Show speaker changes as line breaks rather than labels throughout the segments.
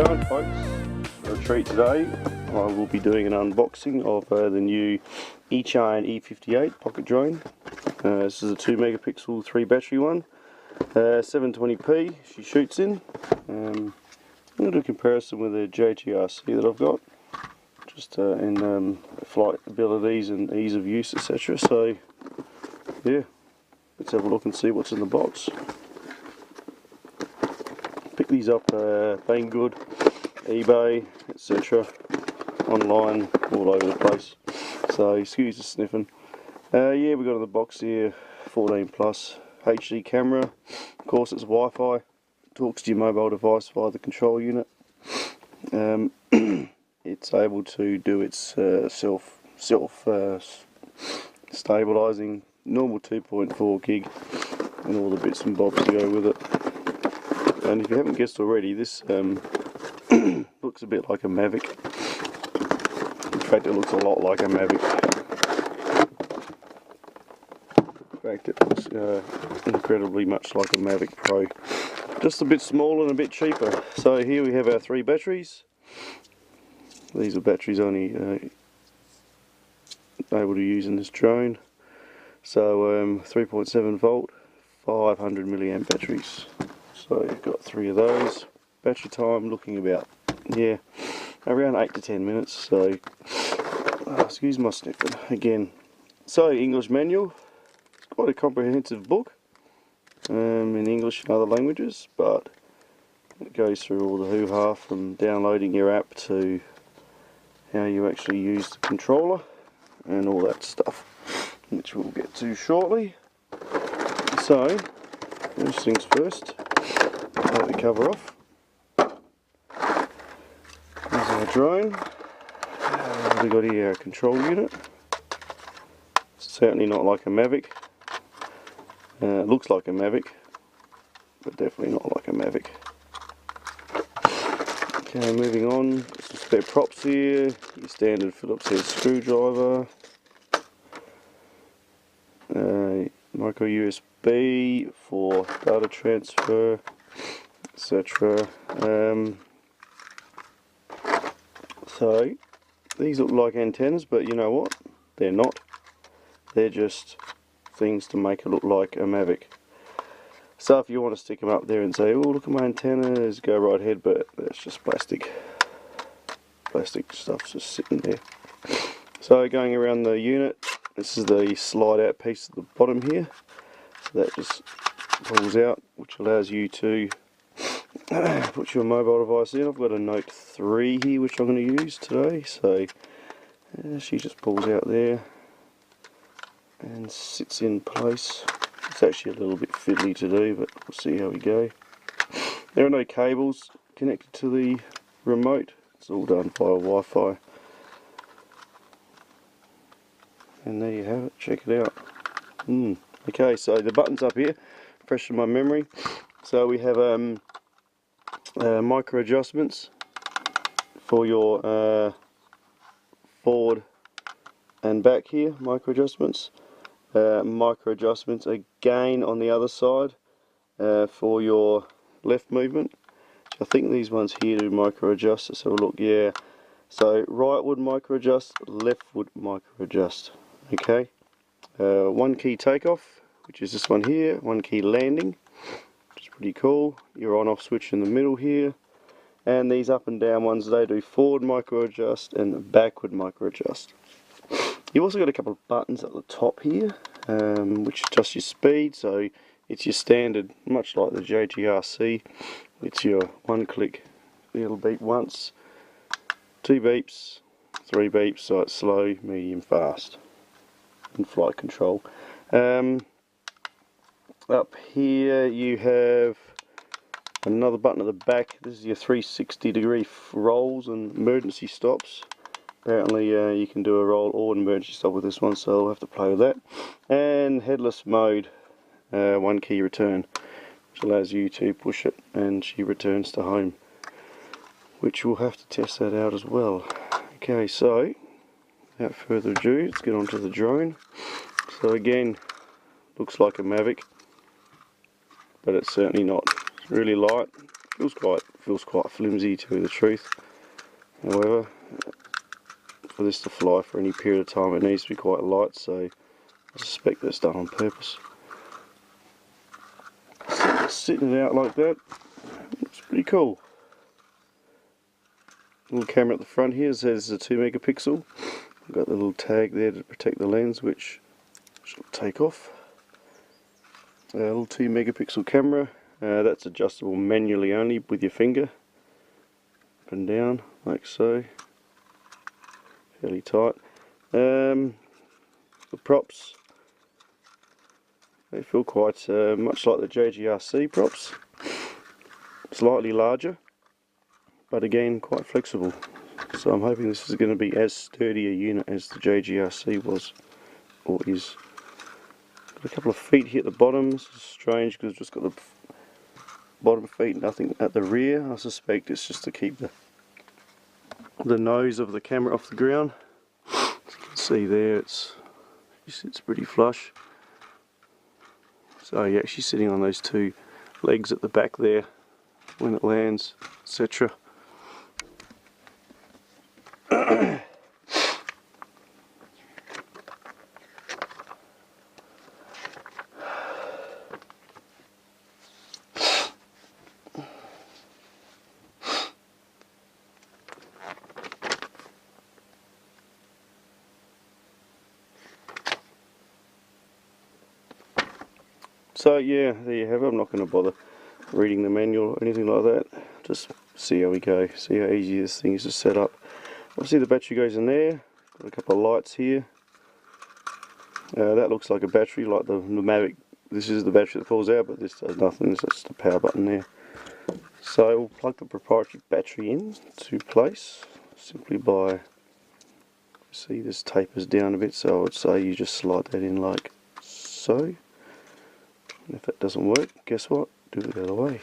going, folks? For a treat today, I will be doing an unboxing of the new Eachine E58 pocket drone. This is a 2 megapixel 3 battery one, 720p she shoots in. I'm going to do a comparison with the JTRC that I've got, just in flight abilities and ease of use, etc. So yeah, let's have a look and see what's in the box. Pick these up Banggood, eBay, etc. online, all over the place. So excuse the sniffing. Yeah, we got in the box here 14 plus HD camera. Of course, it's Wi-Fi. Talks to your mobile device via the control unit. It's able to do its self stabilizing, normal 2.4 gig, and all the bits and bobs to go with it. And if you haven't guessed already, this looks a bit like a MAVIC. In fact, it looks a lot like a MAVIC. In fact, it looks incredibly much like a MAVIC Pro. Just a bit smaller and a bit cheaper. So here we have our 3 batteries. These are batteries only able to use in this drone. So 3.7 volt, 500 milliamp batteries. So you've got 3 of those. Battery time looking about, yeah, around 8 to 10 minutes. So excuse my sniffing again. So English manual. It's quite a comprehensive book in English and other languages, but it goes through all the hoo-ha from downloading your app to how you actually use the controller and all that stuff, which we'll get to shortly. So first things first, take the cover off. There's our drone. We've got here our control unit. Certainly not like a MAVIC. It looks like a MAVIC, but definitely not like a MAVIC. Okay, moving on, got some spare props here. Your standard Phillips head screwdriver, micro USB for data transfer, etc. So these look like antennas, but you know what? They're not. They're just things to make it look like a MAVIC. So if you want to stick them up there and say, oh, look at my antennas, go right ahead, but that's just plastic. Plastic stuff's just sitting there. So going around the unit, this is the slide out piece at the bottom here. So that just pulls out, which allows you to put your mobile device in. I've got a Note 3 here which I'm going to use today. So she just pulls out there and sits in place. It's actually a little bit fiddly to do, but we'll see how we go. There are no cables connected to the remote. It's all done via Wi-Fi. And there you have it. Check it out. Okay, so the buttons up here, fresh in my memory. So we have micro adjustments for your forward and back here. Micro adjustments. Micro adjustments again on the other side for your left movement. I think these ones here do micro adjust. Let's have a look. Yeah, so right would micro adjust, left would micro adjust. Okay, 1 key takeoff, which is this one here. 1 key landing, which is pretty cool. Your on off switch in the middle here, and these up and down ones, they do forward micro adjust and backward micro adjust. You've also got a couple of buttons at the top here, which adjust your speed. So it's your standard, much like the JTRC. It's your 1 click, it'll beep once, 2 beeps, 3 beeps, so it's slow, medium, fast, and flight control. Up here you have another button at the back. This is your 360-degree rolls and emergency stops. Apparently you can do a roll or an emergency stop with this one, so I'll have to play with that. And headless mode, 1 key return, which allows you to push it and she returns to home, which we'll have to test that out as well. Okay, so without further ado, let's get onto the drone. So again, looks like a MAVIC, but it's certainly not. It's really light, feels quite flimsy, to tell you the truth. However, for this to fly for any period of time, it needs to be quite light, so I suspect that's done on purpose. So sitting it out like that, it's pretty cool. Little camera at the front here says it's a 2 megapixel. I've got the little tag there to protect the lens, which shall take off. A little 2 megapixel camera. That's adjustable manually only with your finger, up and down like so, fairly tight. The props, they feel quite much like the JGRC props, slightly larger, but again quite flexible. So I'm hoping this is going to be as sturdy a unit as the JGRC was, or is. Got a couple of feet here at the bottom. This is strange because I've just got the bottom feet, nothing at the rear. I suspect it's just to keep the nose of the camera off the ground. As you can see there, it sits pretty flush. So you're actually sitting on those 2 legs at the back there when it lands, etc. So yeah, there you have it. I'm not going to bother reading the manual or anything like that. Just see how we go, see how easy this thing is to set up. Obviously the battery goes in there. Got a couple of lights here. That looks like a battery, like the MAVIC. This is the battery that falls out, but this does nothing. It's just the power button there. So we'll plug the proprietary battery in to place simply by, see this tapers down a bit, so I would say you just slide that in like so. And if that doesn't work, guess what? Do it the other way.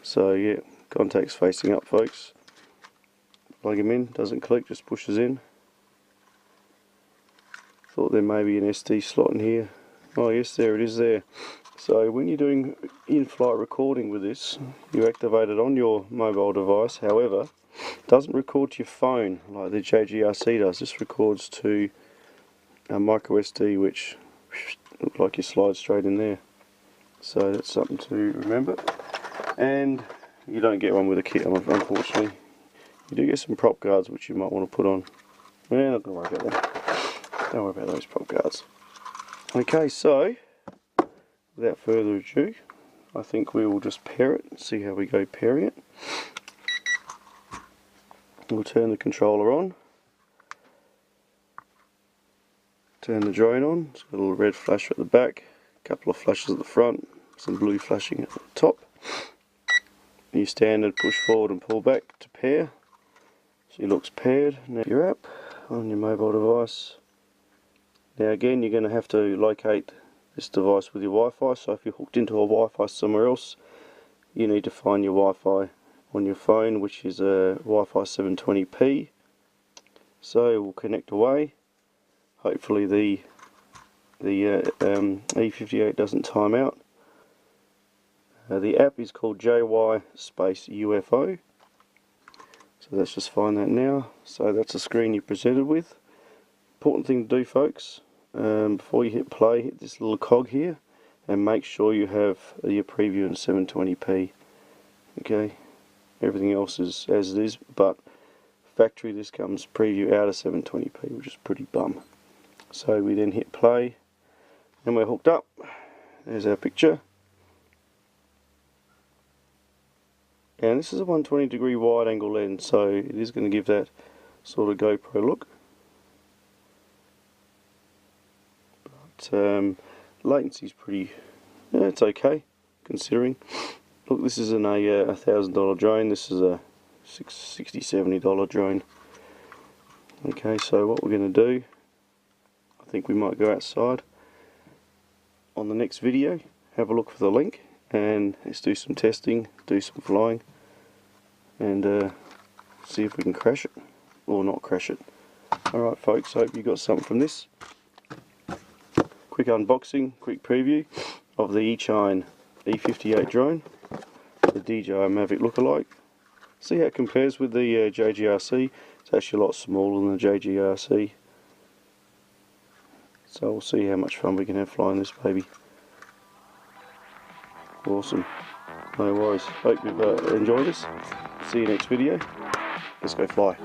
So yeah, contacts facing up, folks. Plug him in, doesn't click, just pushes in. Thought there may be an SD slot in here. Oh yes, there it is there. So when you're doing in-flight recording with this, you activate it on your mobile device. However, it doesn't record to your phone like the JGRC does. This records to a micro SD, which looks like you slide straight in there. So that's something to remember. And you don't get one with a kit, unfortunately. You do get some prop guards which you might want to put on. We're not going to worry about that. Don't worry about those prop guards. Okay, so without further ado, I think we will just pair it and see how we go pairing it. We'll turn the controller on. Turn the drone on. It's got a little red flash at the back. Couple of flashes at the front, some blue flashing at the top. Your standard push forward and pull back to pair. She looks paired. Now your app on your mobile device. Now again, you're going to have to locate this device with your Wi-Fi. So if you're hooked into a Wi-Fi somewhere else, you need to find your Wi-Fi on your phone, which is a Wi-Fi 720p. So we'll connect away. Hopefully the E58 doesn't time out. The app is called JY space UFO. So let's just find that now. So that's the screen you're presented with. Important thing to do, folks, before you hit play, hit this little cog here and make sure you have your preview in 720p. Okay, everything else is as it is, but factory this comes preview out of 720p, which is pretty bum. So we then hit play and we're hooked up. There's our picture. And this is a 120-degree wide angle lens, so it is going to give that sort of GoPro look. But latency's pretty, it's okay considering. Look, this isn't a $1,000 drone. This is a $60, $70 drone. Okay, so what we're going to do, I think we might go outside on the next video, have a look for the link, and let's do some testing, do some flying, and see if we can crash it or not crash it. Alright folks, hope you got something from this. Quick unboxing, quick preview of the Eachine E58 drone. the DJI MAVIC lookalike. See how it compares with the JGRC. It's actually a lot smaller than the JGRC. So we'll see how much fun we can have flying this baby. Awesome. No worries. Hope you've enjoyed this. See you next video. Let's go fly.